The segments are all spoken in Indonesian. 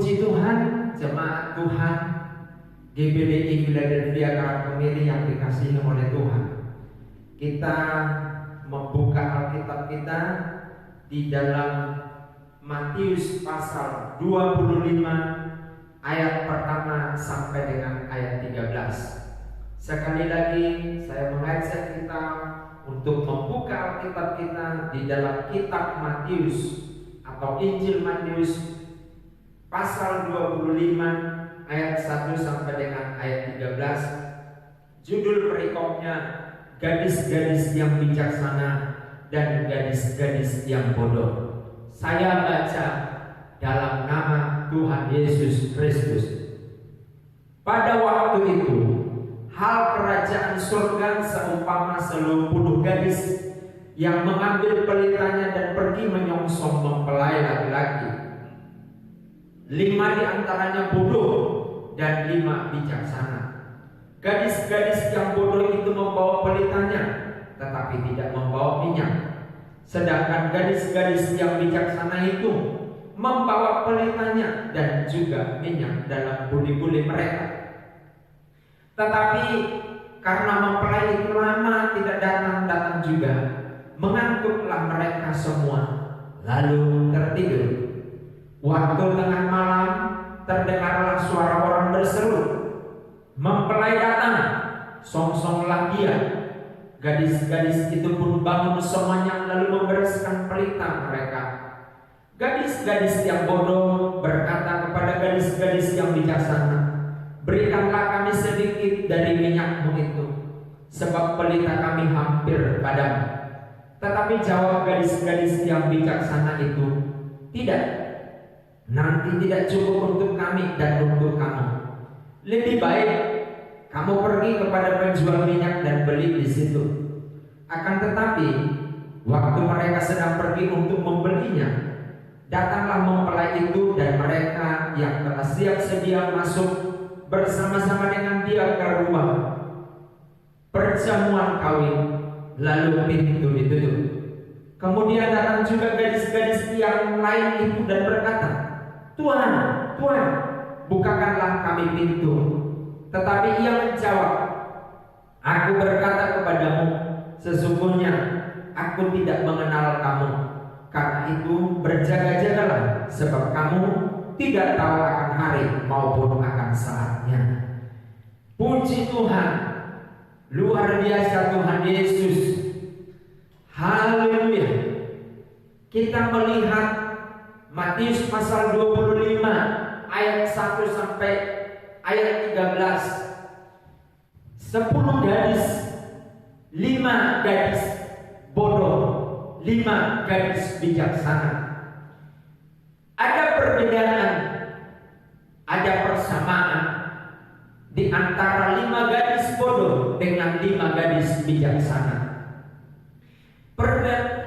Puji Tuhan, jemaat Tuhan GBDI Philadelphia Karangkemiri yang dikasihi oleh Tuhan. Kita membuka Alkitab kita di dalam Matius pasal 25 ayat pertama sampai dengan ayat 13. Sekali lagi saya mengajak kita untuk membuka Alkitab kita di dalam kitab Matius atau Injil Matius pasal 25 ayat 1 sampai dengan ayat 13. Judul perikopnya gadis-gadis yang bijaksana dan gadis-gadis yang bodoh. Saya baca dalam nama Tuhan Yesus Kristus. Pada waktu itu, hal kerajaan surga seumpama 70 gadis yang mengambil pelitanya dan pergi menyongsong mempelai laki-laki. 5 di antaranya bodoh dan 5 bijaksana. Gadis-gadis yang bodoh itu membawa pelitanya, tetapi tidak membawa minyak. Sedangkan gadis-gadis yang bijaksana itu membawa pelitanya dan juga minyak dalam buli-buli mereka. Tetapi karena mempelai itu lama tidak datang juga, mengantuklah mereka semua, lalu tertidur. Waktu tengah malam terdengarlah suara orang berseru, "Mempelai datang, songsonglah dia." Gadis-gadis itu pun bangun semuanya lalu membereskan pelita mereka. Gadis-gadis yang bodoh berkata kepada gadis-gadis yang bijaksana, "Berikanlah kami sedikit dari minyakmu itu, sebab pelita kami hampir padam." Tetapi jawab gadis-gadis yang bijaksana itu, "Tidak, nanti tidak cukup untuk kami dan untuk kamu. Lebih baik kamu pergi kepada penjual minyak dan beli di situ." Akan tetapi waktu mereka sedang pergi untuk membelinya, datanglah mempelai itu dan mereka yang telah siap sedia masuk bersama-sama dengan dia ke rumah perjamuan kawin, lalu pintu ditutup. Kemudian datang juga gadis-gadis yang lain itu dan berkata, "Tuhan, Tuhan, bukakanlah kami pintu." Tetapi ia menjawab, "Aku berkata kepadamu, sesungguhnya aku tidak mengenal kamu. Karena itu berjaga-jagalah, sebab kamu tidak tahu akan hari maupun akan saatnya." Puji Tuhan, luar biasa Tuhan Yesus. Haleluya. Kita melihat Matius pasal 25 ayat 1 sampai ayat 13. 10 gadis, 5 gadis bodoh, 5 gadis bijaksana. Ada perbedaan, ada persamaan di antara 5 gadis bodoh dengan 5 gadis bijaksana.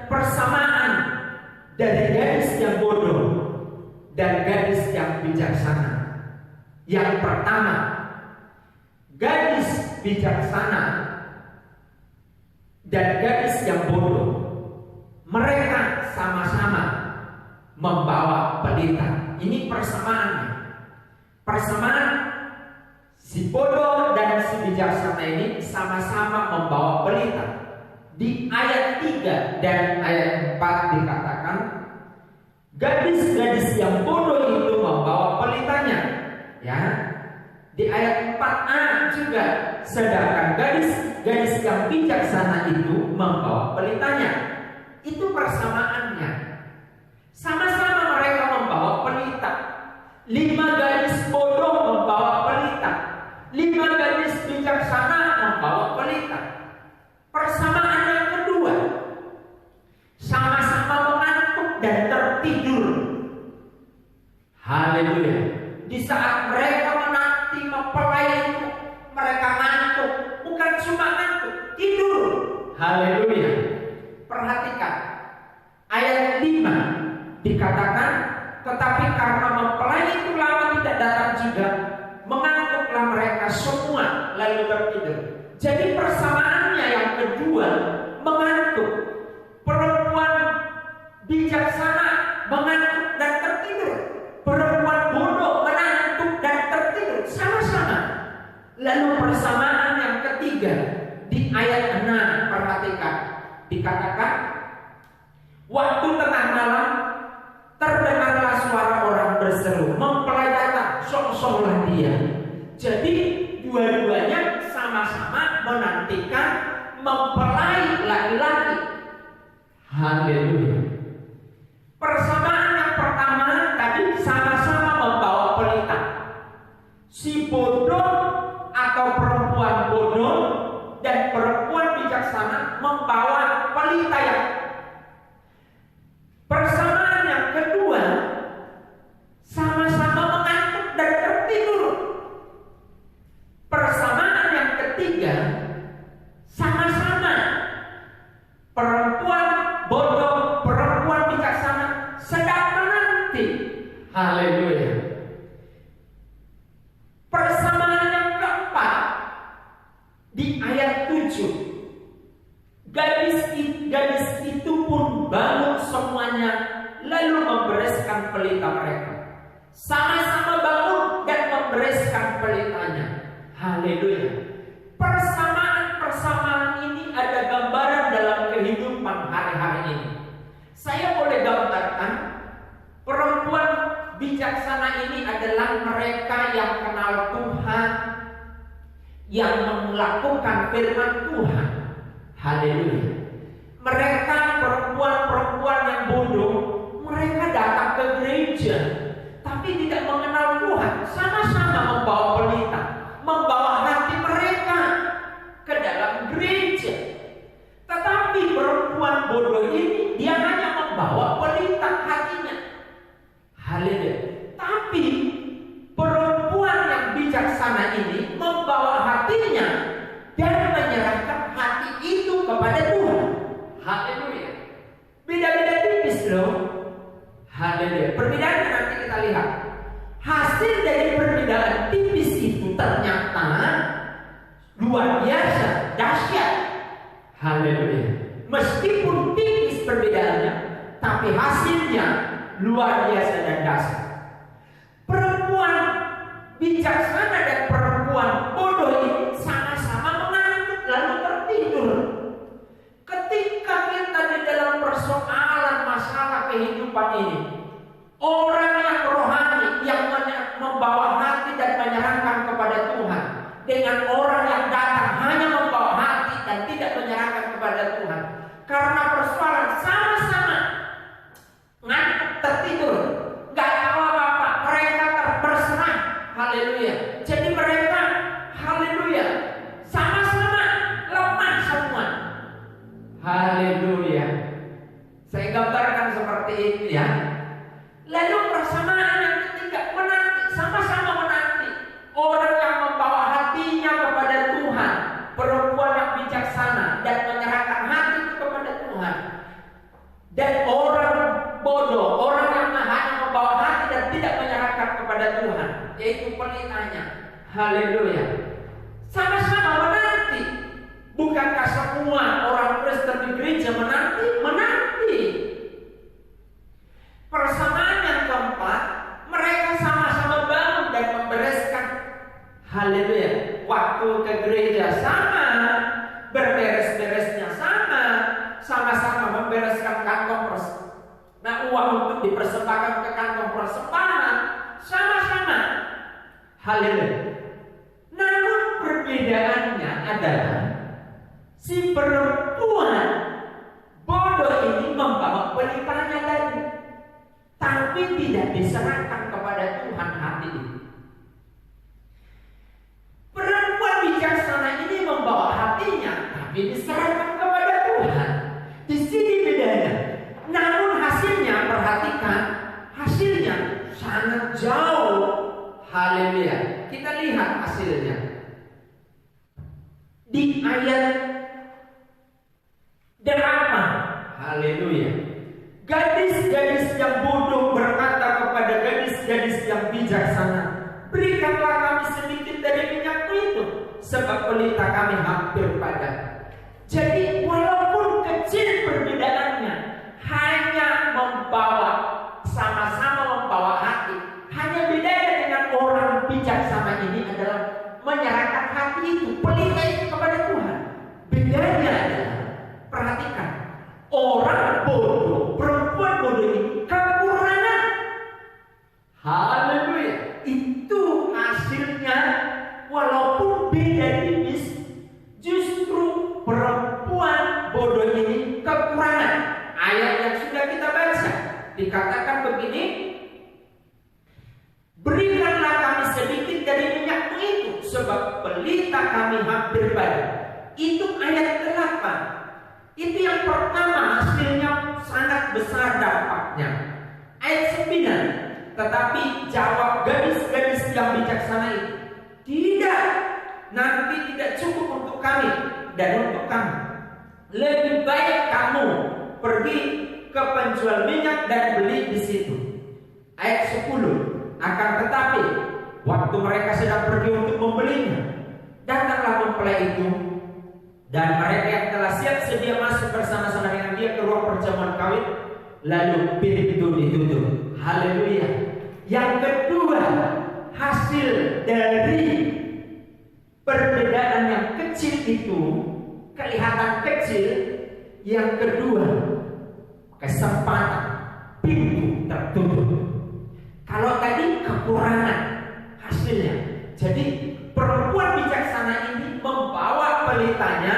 Persamaan dari gadis yang bodoh dan gadis yang bijaksana. Yang pertama, gadis bijaksana dan gadis yang bodoh, mereka sama-sama membawa pelita. Ini persamaannya. Persamaan si bodoh dan si bijaksana ini sama-sama membawa pelita. Di ayat 3 dan ayat 4 dikatakan, gadis-gadis yang bodoh itu membawa pelitanya. Ya, di ayat 4a juga, sedangkan gadis-gadis yang bijaksana itu membawa pelitanya. Itu persamaannya. Sama-sama mereka membawa pelita. 5 gadis bodoh membawa pelita, 5 gadis bijaksana membawa pelita. Persamaan yang kedua, sama-sama mengantuk dan tertidur. Haleluya. Di saat mereka menanti mempelai itu, mereka ngantuk. Bukan cuma ngantuk, tidur. Haleluya. Perhatikan ayat 5 dikatakan, tetapi karena mempelai itu lama tidak datang juga, mengantuklah mereka semua lalu tertidur. Jadi persamaannya yang kedua, mengantuk. Perempuan bijaksana mengantuk dan tertidur. Perempuan bodoh dikatakan, waktu tengah malam terdengarlah suara orang berseru, mempelayakan, sok-soklah dia. Jadi dua-duanya sama-sama menantikan mempelai laki-laki. Haleluya. Persamaan yang pertama tadi sama-sama membawa pelita. Si bodoh atau perempuan bodoh dan perempuan bijaksana membawa pelita yang. Persamaan yang kedua sama-sama mengantuk dan tertidur. Persamaan yang ketiga sama-sama perempuan bodoh, perempuan bijaksana sedang menanti. Haleluya. Persamaan yang keempat di ayat 7. Gadis itu pun bangun semuanya lalu membereskan pelita mereka. Sama-sama bangun dan membereskan pelitanya. Haleluya. Persamaan ini ada gambaran dalam kehidupan hari-hari ini. Saya boleh gambarkan, perempuan bijaksana ini adalah mereka yang kenal Tuhan, yang melakukan firman Tuhan. Haleluya. Mereka perempuan-perempuan yang bodoh, mereka datang ke gereja tapi tidak mengenal Tuhan. Sama-sama membawa pelita, membawa hati mereka ke dalam gereja. Tetapi perempuan bodoh ini dia hanya membawa pelita hatinya. Haleluya. Tapi perempuan yang bijaksana ini membawa hatinya dan menyerahkan hati itu kepada Tuhan. Haleluya. Beda-beda tipis loh. Haleluya. Perbedaannya nanti kita lihat. Hasil dari perbedaan tipis itu ternyata luar biasa, dahsyat. Haleluya. Meskipun tipis perbedaannya, tapi hasilnya luar biasa dan dahsyat. Perempuan bijaksana dan perempuan bodoh ini sama-sama mengantuk lalu tertidur. Ketika kita di dalam persoalan masalah kehidupan ini, orang yang rohani yang membawa hati dan menyerahkan kepada Tuhan dengan orang yang datang hanya membawa hati dan tidak menyerahkan kepada Tuhan, karena persoalan sama-sama ngantuk tertidur, gak tahu apa-apa, mereka terberserah. Haleluya. Jadi mereka, haleluya, sama-sama lemah semua. Haleluya. Saya gambarkan seperti itu ya. Lalu persamaan yang ketiga menanti, sama-sama menanti. Orang yang membawa hatinya kepada Tuhan, perempuan yang bijaksana dan menyerahkan hati kepada Tuhan. Dan orang bodoh, orang yang hanya membawa hati dan tidak menyerahkan kepada Tuhan, yaitu pelitanya. Haleluya. Sama-sama menanti. Bukankah semua orang Kristen di gereja menanti? Menanti. Persamaan yang keempat, mereka sama-sama bangun dan membereskan. Haleluya. Waktu ke gereja sama, berberes-beresnya sama, sama-sama membereskan kantong uang untuk dipersembahkan ke kantong persembahan, sama-sama. Haleluya. Namun perbedaannya adalah si perempuan bodoh ini membawa pelitanya tadi, tapi tidak diserahkan kepada Tuhan hati itu. Perempuan bijaksana ini membawa hatinya, tapi diserahkan kepada Tuhan. Di sini bedanya. Namun hasilnya, perhatikan, hasilnya sangat jauh. Haleluya. Kita lihat hasilnya di ayat 8. Haleluya. Gadis-gadis yang bodoh berkata kepada gadis-gadis yang bijaksana, berikanlah kami sedikit dari minyakmu itu, sebab pelita kami hampir padam. Jadi walaupun kecil perbedaannya, hanya membawa, sama-sama membawa hati. Hanya bedanya dengan orang bijaksana ini adalah menyerahkan hati itu, pelita itu kepada Tuhan. Bedanya adalah, perhatikan, Berikanlah kami sedikit dari minyakmu itu, sebab pelita kami hampir padam. Itu ayat 8. Itu yang pertama, hasilnya sangat besar dampaknya. Ayat 9. Tetapi jawab gadis-gadis yang bijaksana itu, tidak, nanti tidak cukup untuk kami dan untuk kamu. Lebih baik kamu pergi ke penjual minyak dan beli di situ. Ayat 10. Akan tetapi waktu mereka sedang pergi untuk membelinya, datanglah mempelai itu, dan mereka yang telah siap sedia masuk bersama-sama dengan dia ke ruang perjamuan kawin. Lalu pintu ditutup. Haleluya. Yang kedua, hasil dari perbedaan yang kecil itu, kelihatan kecil. Yang kedua, kesempatan, pintu tertutup. Kalau tadi kekurangan hasilnya. Jadi perempuan bijaksana ini membawa pelitanya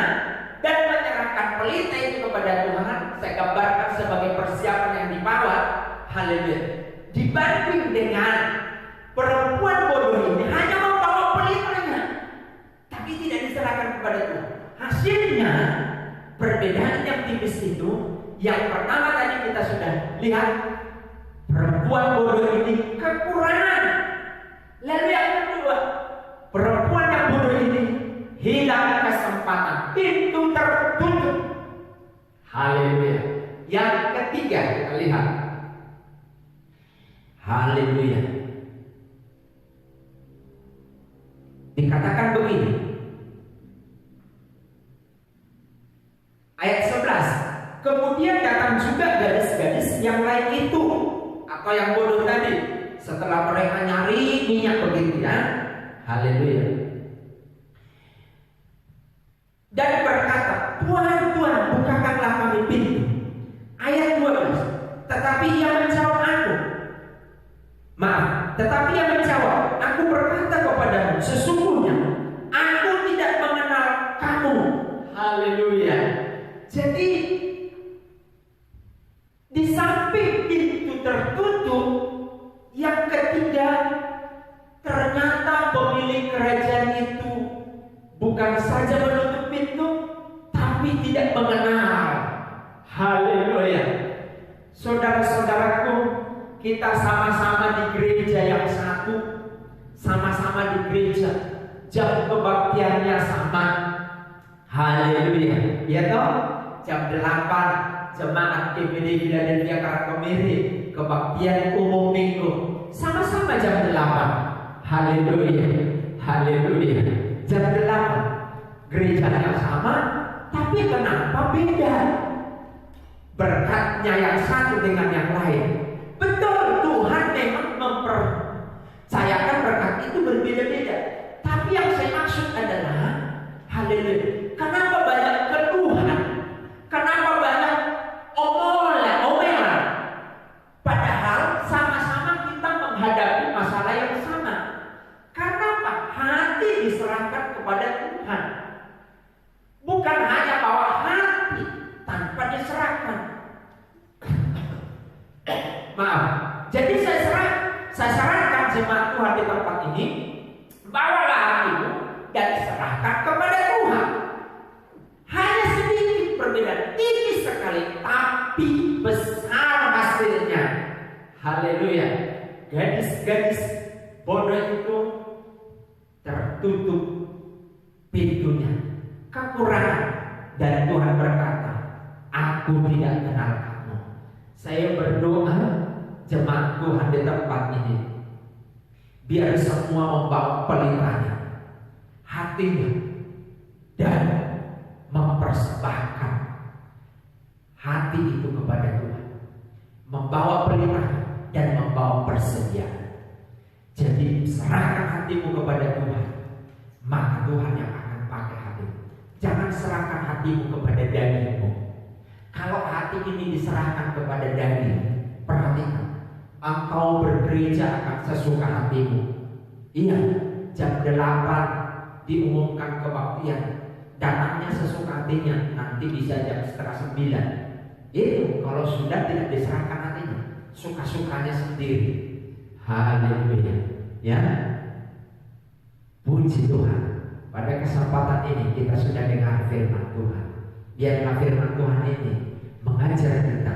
dan menyerahkan pelita itu kepada Tuhan. Saya gambarkan sebagai persiapan yang dibawa. Haleluya. Dibanding dengan perempuan bodoh ini hanya membawa pelitanya, tapi tidak diserahkan kepada Tuhan. Hasilnya perbedaan yang tipis itu. Yang pertama tadi kita sudah lihat, perempuan bodoh ini kekurangan. Lalu yang kedua, perempuan yang bodoh ini hilang kesempatan, pintu tertutup. Haleluya. Yang ketiga kita lihat, haleluya, dikatakan begini, ayat 11. Kemudian datang juga gadis-gadis yang lain itu, atau yang bodoh tadi, setelah mereka nyari minyak begitu ya. Haleluya. Dan berkata, Tuhan, Tuhan, bukakanlah kami pintu. Ayat 12. Tetapi ia menjawab aku. Tetapi ia menjawab, aku berkata kepadamu, sesungguhnya aku tidak mengenal kamu. Haleluya. Jadi di samping pintu tertutup, yang ketiga, ternyata pemilik kerajaan itu bukan saja menutup pintu, tapi tidak mengenal. Haleluya. Saudara-saudaraku, kita sama-sama di gereja yang satu, sama-sama di gereja, jam kebaktiannya sama. Haleluya. Ya toh, jam 8 jemaat GBD Philadelphia Karakomiri, kebaktian umum minggu, sama-sama jam 8. Haleluya. Haleluya. Jam 8. Gerejanya sama, tapi kenapa beda? Berkatnya yang satu dengan yang lain. Betul, Tuhan memang mempercayakan berkat itu berbeda-beda. Tapi yang saya maksud adalah, haleluya, kenapa banyak keluhan? Kenapa banyak omelan? Padahal sama-sama kita menghadapi masalah yang sama. Karena apa? Hati diserahkan kepada Tuhan. Bukan hanya bawa hati tanpa diserahkan. Maaf. Jadi saya sarankan jemaat Tuhan di tempat ini, bawalah hatimu dan serahkan kepada Tuhan. Hanya sedikit perbedaan, tipis sekali, tapi besar hasilnya. Haleluya. Gadis-gadis bodoh itu tertutup pintunya, kekurangan, dan Tuhan berkata, aku tidak kenal kamu. Saya berdoa jemaat Tuhan di tempat ini, biar semua membawa pelitanya, hatinya, dan mempersembahkan hati itu kepada Tuhan, membawa pelitanya dan membawa persediaan. Jadi serahkan hatimu kepada Tuhan, maka Tuhan yang akan pakai hatimu. Jangan serahkan hatimu kepada dagingmu. Kalau hati ini diserahkan kepada daging, perhatikan, engkau bergereja akan sesuka hatimu. Iya, jam 8 diumumkan kebaktian, datangnya sesuka hatinya, nanti bisa jam 8:30. Itu kalau sudah tidak diserahkan hatinya, suka-sukanya sendiri. Haleluya. Ya, puji Tuhan. Pada kesempatan ini kita sudah dengar firman Tuhan. Biarlah firman Tuhan ini mengajar kita.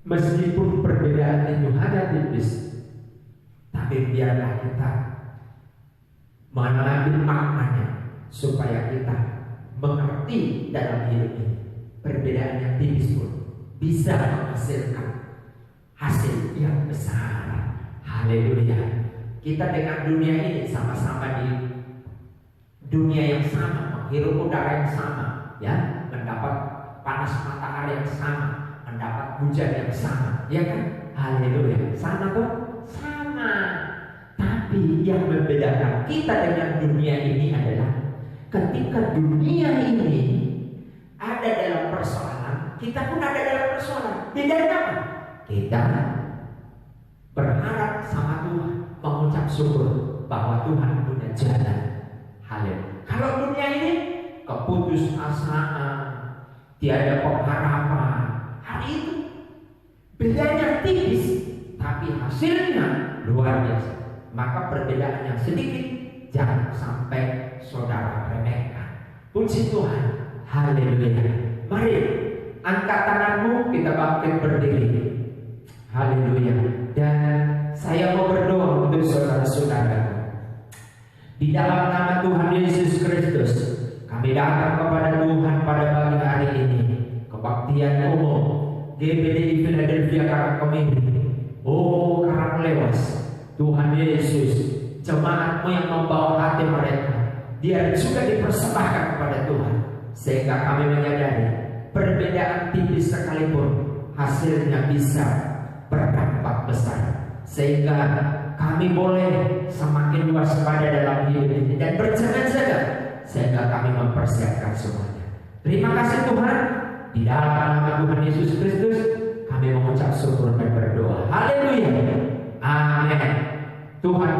Meskipun perbedaan itu hanya tipis, tapi biarlah kita mengambil maknanya supaya kita mengerti dalam hidup ini. Perbedaan yang tipis pun bisa menghasilkan hasil yang besar. Haleluya. Kita dengan dunia ini sama-sama di dunia yang sama, menghirup udara yang sama, ya, mendapat panas matahari yang sama, mendapat hujan yang sama, ya kan? Haleluya. Sama tuh? Sama. Tapi yang membedakan kita dengan dunia ini adalah ketika dunia ini ada dalam persoalan, kita pun ada dalam persoalan. Bedanya apa? Kita berharap sama Tuhan, mengucap syukur bahwa Tuhan punya jalan. Haleluya. Kalau dunia ini keputusasaan, tiada pengharapan, hari itu bedanya tipis, tapi hasilnya luar biasa. Maka perbedaan yang sedikit jangan sampai saudara remehkan. Puji Tuhan. Haleluya. Mari angkat tanganmu, kita bangkit berdiri. Haleluya. Dan saya mau berdoa untuk saudara-saudara. Di dalam nama Tuhan Yesus Kristus, kami datang kepada Tuhan pada pagi hari ini. Kebaktian umum GBDI Philadelphia Karangkomini. Oh Karanglewas, Tuhan Yesus, jemaatmu yang membawa hati mereka, dia juga dipersembahkan kepada Tuhan. Sehingga kami menyadari perbedaan tipis sekalipun hasilnya bisa berdampak besar. Sehingga kami boleh semakin waspada dalam hidup ini dan berjaga-jaga sehingga kami mempersiapkan semuanya. Terima kasih Tuhan. Di dalam nama Tuhan Yesus Kristus kami mengucap syukur dan berdoa. Haleluya. Amin. Tuhan